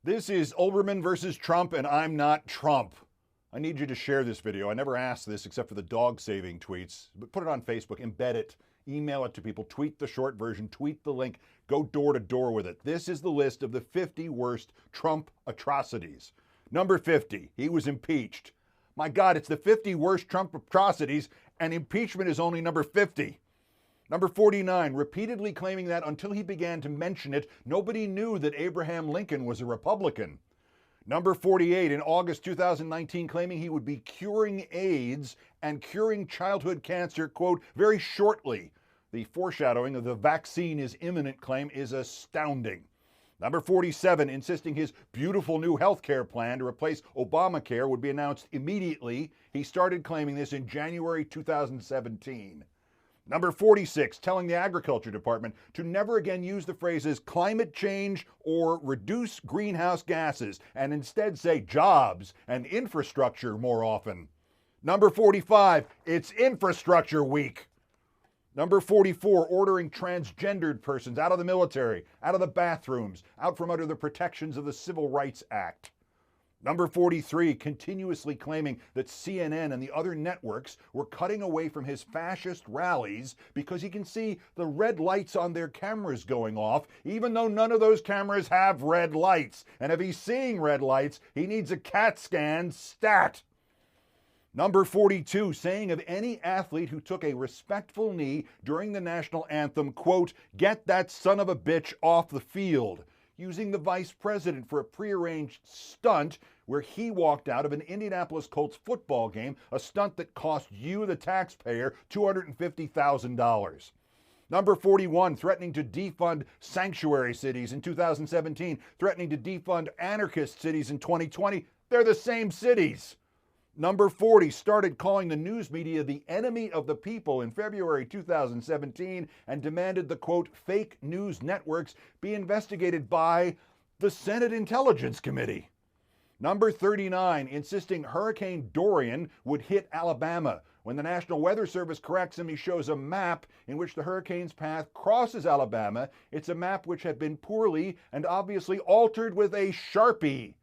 This is Olbermann versus Trump, and I'm not Trump. I need you to share this video. I never asked this except for the dog-saving tweets, but put it on Facebook, embed it, email it to people, tweet the short version, tweet the link, go door to door with it. This is the list of the 50 worst Trump atrocities. Number 50, he was impeached. My God, it's the 50 worst Trump atrocities, and impeachment is only number 50. Number 49, repeatedly claiming that until he began to mention it, nobody knew that Abraham Lincoln was a Republican. Number 48, in August 2019, claiming he would be curing AIDS and curing childhood cancer, quote, very shortly. The foreshadowing of the vaccine is imminent claim is astounding. Number 47, insisting his beautiful new health care plan to replace Obamacare would be announced immediately. He started claiming this in January 2017. Number 46, telling the Agriculture Department to never again use the phrases climate change or reduce greenhouse gases and instead say jobs and infrastructure more often. Number 45, it's infrastructure week. Number 44, ordering transgendered persons out of the military, out of the bathrooms, out from under the protections of the Civil Rights Act. Number 43, continuously claiming that CNN and the other networks were cutting away from his fascist rallies because he can see the red lights on their cameras going off, even though none of those cameras have red lights. And if he's seeing red lights, he needs a CAT scan stat. Number 42, saying of any athlete who took a respectful knee during the national anthem, quote, get that son of a bitch off the field, using the vice president for a prearranged stunt where he walked out of an Indianapolis Colts football game, a stunt that cost you, the taxpayer, $250,000. Number 41, threatening to defund sanctuary cities in 2017, threatening to defund anarchist cities in 2020. They're the same cities. Number 40, started calling the news media the enemy of the people in February 2017 and demanded the, quote, fake news networks be investigated by the Senate Intelligence Committee. Number 39, insisting Hurricane Dorian would hit Alabama. When the National Weather Service corrects him, he shows a map in which the hurricane's path crosses Alabama. It's a map which had been poorly and obviously altered with a Sharpie.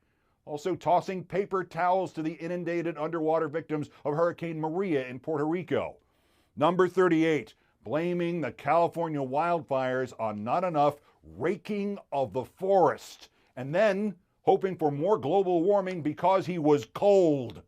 Also tossing paper towels to the inundated underwater victims of Hurricane Maria in Puerto Rico. Number 38, blaming the California wildfires on not enough raking of the forest, and then hoping for more global warming because he was cold.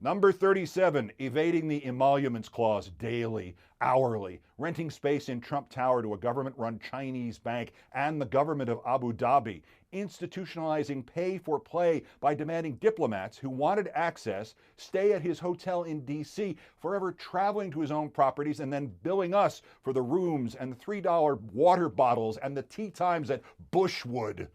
Number 37, evading the emoluments clause daily, hourly, renting space in Trump Tower to a government-run Chinese bank and the government of Abu Dhabi, institutionalizing pay for play by demanding diplomats who wanted access stay at his hotel in D.C., forever traveling to his own properties and then billing us for the rooms and the $3 water bottles and the tea times at Bushwood.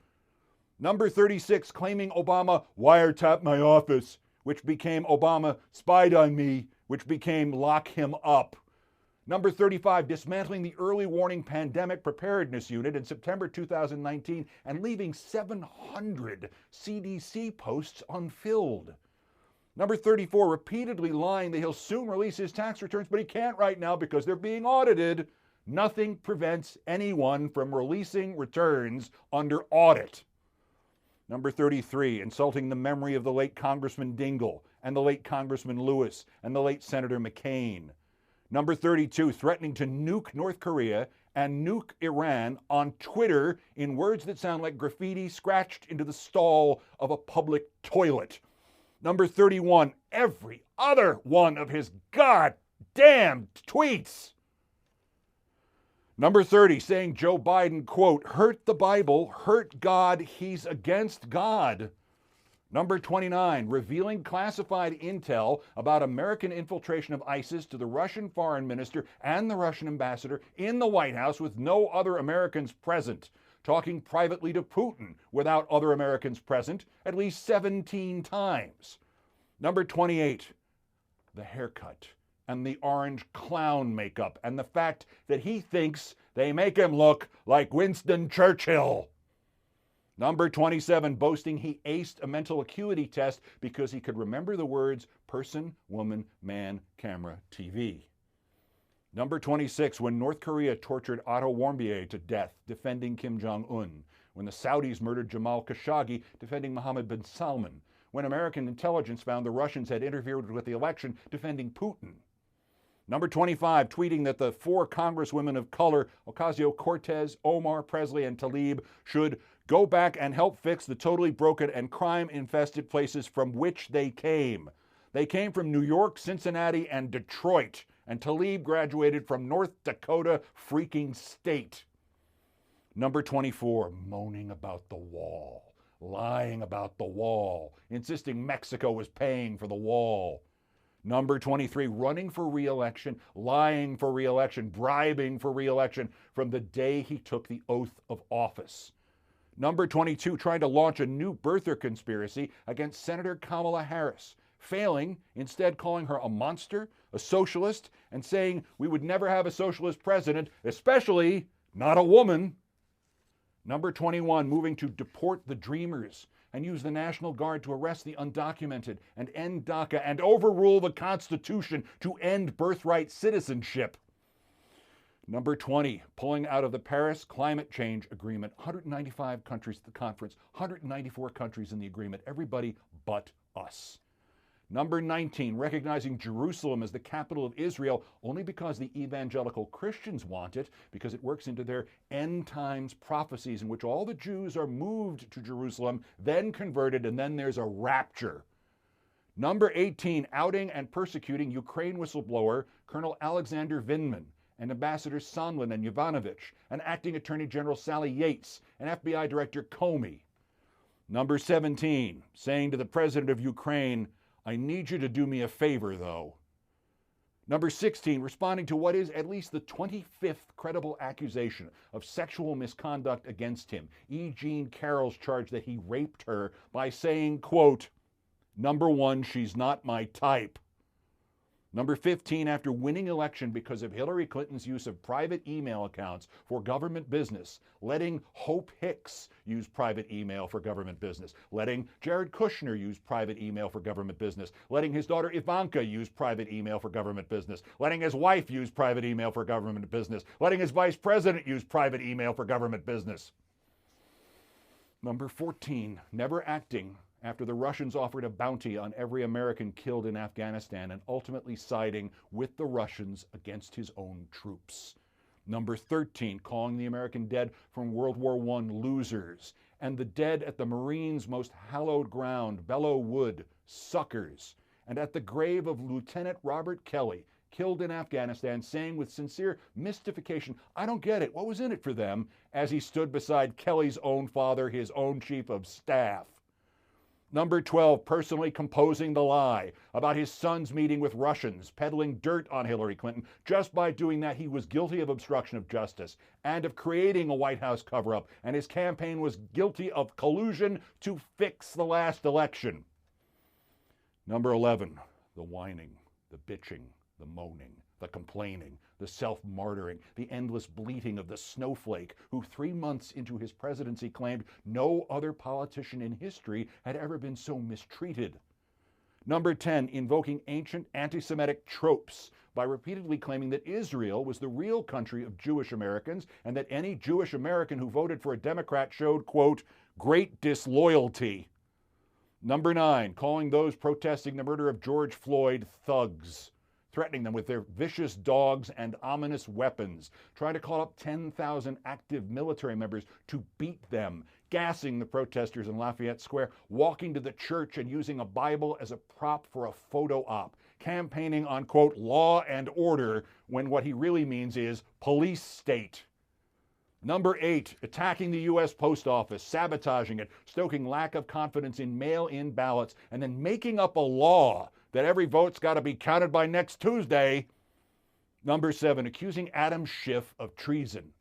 Number 36, claiming Obama wiretapped my office, which became Obama spied on me, which became lock him up. Number 35, dismantling the early warning pandemic preparedness unit in September 2019 and leaving 700 CDC posts unfilled. Number 34, repeatedly lying that he'll soon release his tax returns, but he can't right now because they're being audited. Nothing prevents anyone from releasing returns under audit. Number 33, insulting the memory of the late Congressman Dingell and the late Congressman Lewis and the late Senator McCain. Number 32, threatening to nuke North Korea and nuke Iran on Twitter in words that sound like graffiti scratched into the stall of a public toilet. Number 31, every other one of his goddamn tweets. Number 30, saying Joe Biden, quote, hurt the Bible, hurt God, he's against God. Number 29, revealing classified intel about American infiltration of ISIS to the Russian foreign minister and the Russian ambassador in the White House with no other Americans present, talking privately to Putin without other Americans present at least 17 times. Number 28, the haircut and the orange clown makeup and the fact that he thinks they make him look like Winston Churchill. Number 27, boasting he aced a mental acuity test because he could remember the words person, woman, man, camera, TV. Number 26, when North Korea tortured Otto Warmbier to death defending Kim Jong-un. when the Saudis murdered Jamal Khashoggi defending Mohammed bin Salman, when American intelligence found the Russians had interfered with the election defending Putin. Number 25, tweeting that the 4 congresswomen of color, Ocasio-Cortez, Omar, Presley, and Tlaib, should go back and help fix the totally broken and crime-infested places from which they came. They came from New York, Cincinnati, and Detroit, and Tlaib graduated from North Dakota freaking state. Number 24, moaning about the wall, lying about the wall, insisting Mexico was paying for the wall. Number 23, running for re-election, lying for re-election, bribing for re-election from the day he took the oath of office. Number 22, trying to launch a new birther conspiracy against Senator Kamala Harris, failing, instead calling her a monster, a socialist, and saying we would never have a socialist president, especially not a woman. Number 21, moving to deport the dreamers and use the National Guard to arrest the undocumented and end DACA and overrule the Constitution to end birthright citizenship. Number 20, pulling out of the Paris Climate Change Agreement. 195 countries at the conference, 194 countries in the agreement, everybody but us. Number 19, recognizing Jerusalem as the capital of Israel only because the evangelical Christians want it, because it works into their end times prophecies in which all the Jews are moved to Jerusalem, then converted, and then there's a rapture. Number 18, outing and persecuting Ukraine whistleblower Colonel Alexander Vindman, and Ambassadors Sondland and Yovanovitch, and Acting Attorney General Sally Yates, and FBI Director Comey. Number 17, saying to the President of Ukraine, I need you to do me a favor, though. Number 16, responding to what is at least the 25th credible accusation of sexual misconduct against him, E. Jean Carroll's charge that he raped her, by saying, quote, number 1, she's not my type. Number 15, after winning election because of Hillary Clinton's use of private email accounts for government business, letting Hope Hicks use private email for government business, letting Jared Kushner use private email for government business, letting his daughter Ivanka use private email for government business, letting his wife use private email for government business, letting his vice president use private email for government business. Number 14, never acting after the Russians offered a bounty on every American killed in Afghanistan and ultimately siding with the Russians against his own troops. Number 13, calling the American dead from World War I losers, and the dead at the Marines' most hallowed ground, Belleau Wood, suckers, and at the grave of Lieutenant Robert Kelly, killed in Afghanistan, saying with sincere mystification, I don't get it, what was in it for them, as he stood beside Kelly's own father, his own chief of staff. Number 12, personally composing the lie about his son's meeting with Russians, peddling dirt on Hillary Clinton. Just by doing that, he was guilty of obstruction of justice and of creating a White House cover-up, and his campaign was guilty of collusion to fix the last election. Number 11, the whining, the bitching, the moaning, the complaining, the self-martyring, the endless bleating of the snowflake who 3 months into his presidency claimed no other politician in history had ever been so mistreated. Number 10, invoking ancient anti-Semitic tropes by repeatedly claiming that Israel was the real country of Jewish Americans and that any Jewish American who voted for a Democrat showed, quote, great disloyalty. Number 9, calling those protesting the murder of George Floyd thugs, threatening them with their vicious dogs and ominous weapons, trying to call up 10,000 active military members to beat them, gassing the protesters in Lafayette Square, walking to the church and using a Bible as a prop for a photo op, campaigning on, quote, law and order, when what he really means is police state. Number 8, attacking the U.S. Post Office, sabotaging it, stoking lack of confidence in mail-in ballots, and then making up a law that every vote's got to be counted by next Tuesday. Number 7, accusing Adam Schiff of treason,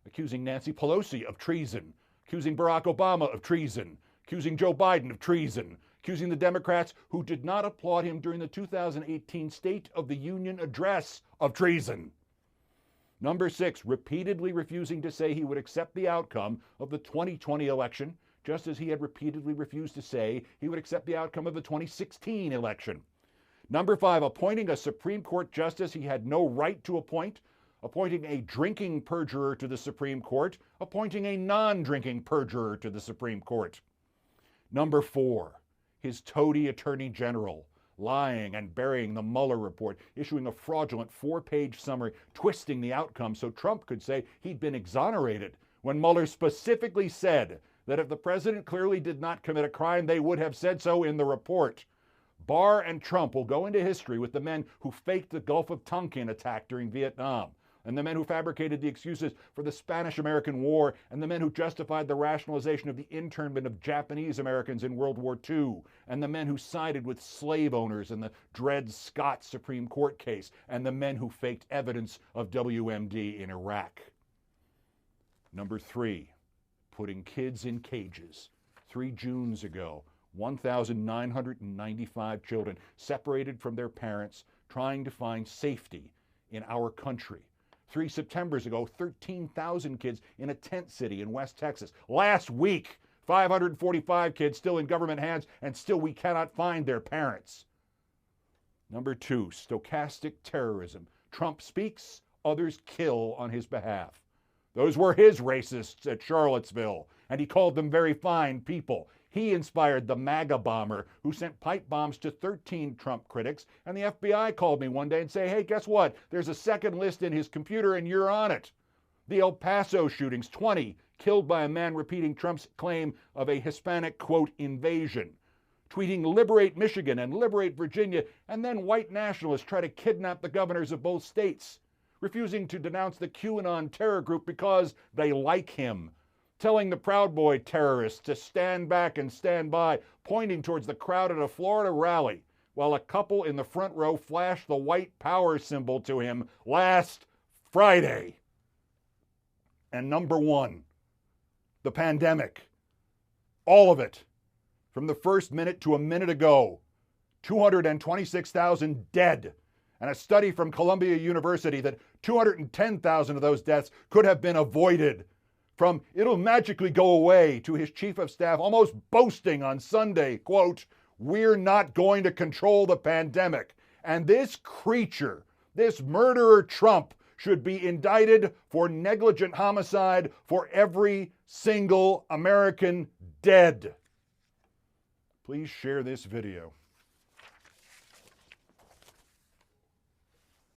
accusing Nancy Pelosi of treason, accusing Barack Obama of treason, accusing Joe Biden of treason, accusing the Democrats who did not applaud him during the 2018 State of the Union address of treason. Number 6, repeatedly refusing to say he would accept the outcome of the 2020 election, just as he had repeatedly refused to say he would accept the outcome of the 2016 election. Number 5, appointing a Supreme Court justice he had no right to appoint, appointing a drinking perjurer to the Supreme Court, appointing a non-drinking perjurer to the Supreme Court. Number 4, his toady Attorney General, lying and burying the Mueller report, issuing a fraudulent 4-page summary, twisting the outcome so Trump could say he'd been exonerated, when Mueller specifically said that if the president clearly did not commit a crime, they would have said so in the report. Barr and Trump will go into history with the men who faked the Gulf of Tonkin attack during Vietnam, and the men who fabricated the excuses for the Spanish-American War, and the men who justified the rationalization of the internment of Japanese Americans in World War II, and the men who sided with slave owners in the Dred Scott Supreme Court case, and the men who faked evidence of WMD in Iraq. Number 3, putting kids in cages. 3 Junes ago, 1,995 children separated from their parents, trying to find safety in our country. 3 Septembers ago, 13,000 kids in a tent city in West Texas. Last week, 545 kids still in government hands, and still we cannot find their parents. Number 2, stochastic terrorism. Trump speaks, others kill on his behalf. Those were his racists at Charlottesville, and he called them very fine people. He inspired the MAGA bomber who sent pipe bombs to 13 Trump critics, and the FBI called me one day and said, hey, guess what? There's a second list in his computer and you're on it. The El Paso shootings, 20, killed by a man repeating Trump's claim of a Hispanic, quote, invasion. Tweeting liberate Michigan and liberate Virginia, and then white nationalists try to kidnap the governors of both states. Refusing to denounce the QAnon terror group because they like him. Telling the Proud Boy terrorists to stand back and stand by, pointing towards the crowd at a Florida rally, while a couple in the front row flashed the white power symbol to him last Friday. And number 1, the pandemic. All of it. From the first minute to a minute ago. 226,000 dead. And a study from Columbia University that 210,000 of those deaths could have been avoided. From it'll magically go away to his chief of staff almost boasting on Sunday, quote, we're not going to control the pandemic. And this creature, this murderer Trump, should be indicted for negligent homicide for every single American dead. Please share this video.